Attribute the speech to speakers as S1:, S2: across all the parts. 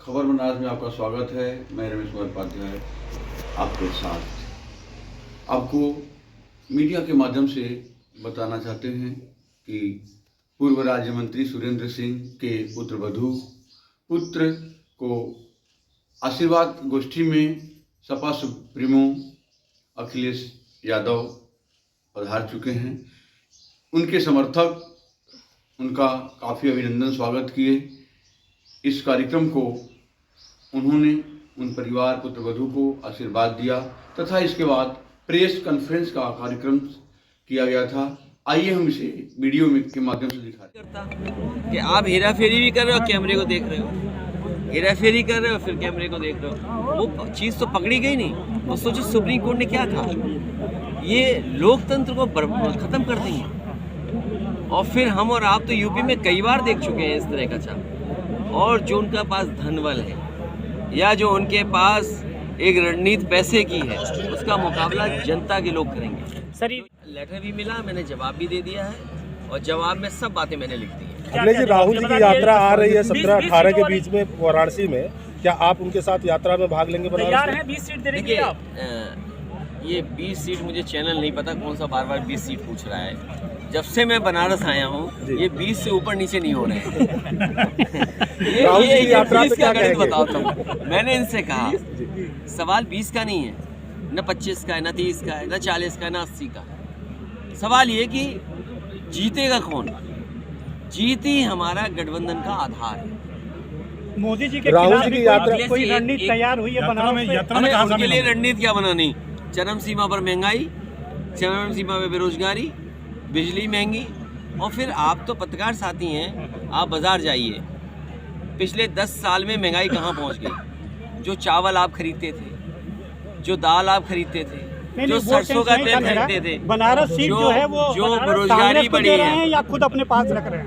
S1: खबर बनारस में आपका स्वागत है। मैं रमेश कुमार उपाध्याय आपके साथ आपको मीडिया के माध्यम से बताना चाहते हैं कि पूर्व राज्य मंत्री सुरेंद्र सिंह के पुत्र को आशीर्वाद गोष्ठी में सपा सुप्रीमो अखिलेश यादव पधार चुके हैं। उनके समर्थक उनका काफ़ी अभिनंदन स्वागत किए। इस कार्यक्रम को उन्होंने उन परिवार पुत्रवधू को आशीर्वाद दिया तथा इसके बाद प्रेस कॉन्फ्रेंस का कार्यक्रम किया गया था। आइए हम इसे वीडियो के माध्यम से दिखाते हैं
S2: कि आप हेरा फेरी भी कर रहे हो, कैमरे को देख रहे हो, हेरा फेरी कर रहे हो, फिर कैमरे को देख रहे हो। वो चीज़ तो पकड़ी गई नहीं। वो सोचो सुप्रीम कोर्ट ने क्या था, ये लोकतंत्र को खत्म कर देंगे। और फिर हम और आप तो यूपी में कई बार देख चुके हैं इस तरह का चाल। और जो उनका पास धनबल है या जो उनके पास एक रणनीति पैसे की है, उसका मुकाबला जनता के लोग करेंगे। सर लेटर भी मिला, मैंने जवाब भी दे दिया है और जवाब में सब बातें मैंने लिख दी हैं।
S3: अखिलेश जी, राहुल जी की यात्रा आ रही है 17-18 के बीच में वाराणसी में, क्या आप उनके साथ यात्रा में भाग लेंगे?
S4: तैयार हैं? 20 सीट दे रहे हैं आप?
S2: ये 20 सीट मुझे चैनल नहीं पता कौन सा बार 20 सीट पूछ रहा है। जब से मैं बनारस आया हूँ ये 20 से ऊपर नीचे नहीं हो रहे हैं। ये यात्रा पे क्या गणित बताता हूँ। मैंने इनसे कहा सवाल 20 का नहीं है, न 25 का है, न 30 का है, न 40 का है, न 80 का। सवाल ये कि जीतेगा कौन? जीती हमारा गठबंधन का आधार है।
S4: मोदी जी के
S3: राहुल
S4: खिलाफ
S3: जी की यात्रा
S4: कोई रणनीति तैयार हुई है बनारस में?
S2: उनके लिए रणनीति क्या बनानी? चरम सीमा पर महंगाई, चरम सीमा पर बेरोजगारी, बिजली महंगी। और फिर आप तो पत्रकार साथी हैं, आप बाजार जाइए, पिछले 10 साल में महंगाई कहाँ पहुँच गई? जो चावल आप खरीदते थे, जो दाल आप खरीदते थे, जो सरसों का तेल खरीदते थे,
S4: बनारस सीट जो है वो
S2: जो बेरोजगारी बढ़ी है,
S4: या खुद अपने पास रख रहे हैं?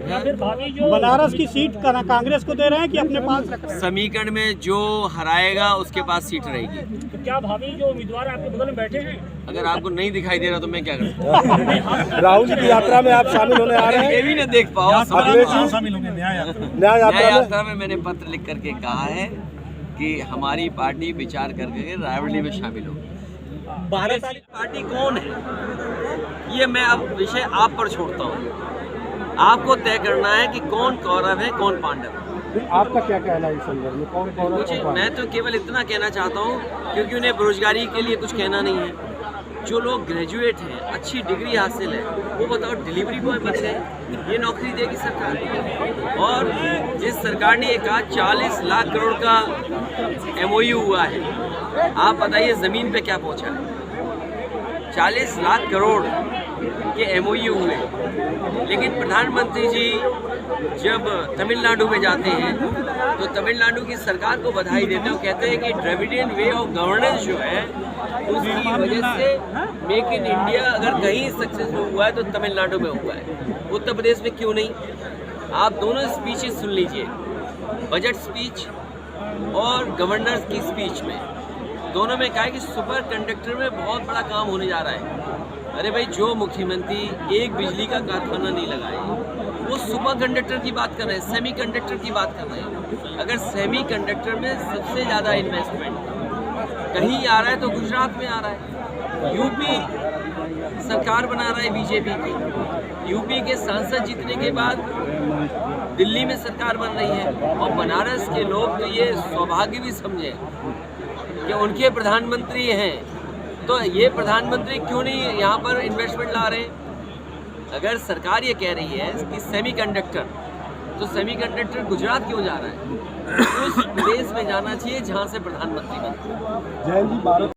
S4: बनारस की सीट कांग्रेस को दे रहे हैं कि अपने पास रख रहे हैं?
S2: समीकरण में जो हराएगा उसके पास सीट रहेगी।
S4: तो क्या भाभी जो उम्मीदवार आपके बगल में बैठे हैं,
S2: अगर आपको नहीं दिखाई दे रहा तो मैं क्या करूँ?
S3: राहुल जी की यात्रा में आप शामिल होने आ रहे हैं?
S2: ये भी न देख पाओ।
S3: शामिल होंगे न्याय
S2: यात्रा में मैंने पत्र लिख करके कहा है कि हमारी पार्टी विचार करके रायबरेली में शामिल होगी। भारत वाली पार्टी कौन है ये मैं अब विषय आप पर छोड़ता हूँ। आपको तय करना है कि कौन कौरव है कौन पांडव है।
S3: आपका क्या कहना है इस संदर्भ में? कौन
S2: मुझे मैं तो केवल इतना कहना चाहता हूँ क्योंकि उन्हें बेरोजगारी के लिए कुछ कहना नहीं है। जो लोग ग्रेजुएट हैं, अच्छी डिग्री हासिल है, वो बताओ डिलीवरी बॉय बन गए, ये नौकरी देगी सरकार। और जिस सरकार ने कहा 40 लाख करोड़ का MOU हुआ है, आप बताइए ज़मीन पे क्या पहुंचा है? 40 लाख करोड़ के MOU हुए, लेकिन प्रधानमंत्री जी जब तमिलनाडु में जाते हैं तो तमिलनाडु की सरकार को बधाई देते हैं। कहते हैं कि द्रविडियन वे ऑफ गवर्नेंस जो है उसकी वजह से मेक इन इंडिया अगर कहीं सक्सेसफुल हुआ है तो तमिलनाडु में हुआ है, उत्तर प्रदेश में क्यों नहीं? आप दोनों स्पीचेस सुन लीजिए, बजट स्पीच और गवर्नर की स्पीच में, दोनों में कहा है कि सुपर कंडक्टर में बहुत बड़ा काम होने जा रहा है। अरे भाई, जो मुख्यमंत्री एक बिजली का कारखाना नहीं लगाए वो सुपर कंडक्टर की बात कर रहे हैं, सेमी कंडक्टर की बात कर रहे हैं। अगर सेमी कंडक्टर में सबसे ज़्यादा इन्वेस्टमेंट कहीं आ रहा है तो गुजरात में आ रहा है। यूपी सरकार बना रहा है बीजेपी की, यूपी के सांसद जीतने के बाद दिल्ली में सरकार बन रही है। और बनारस के लोग तो ये सौभाग्य भी समझे कि उनके प्रधानमंत्री हैं, तो ये प्रधानमंत्री क्यों नहीं यहाँ पर इन्वेस्टमेंट ला रहे हैं? अगर सरकार ये कह रही है कि सेमीकंडक्टर, तो सेमीकंडक्टर गुजरात क्यों जा रहा है? उस देश में जाना चाहिए जहाँ से प्रधानमंत्री बनते हैं।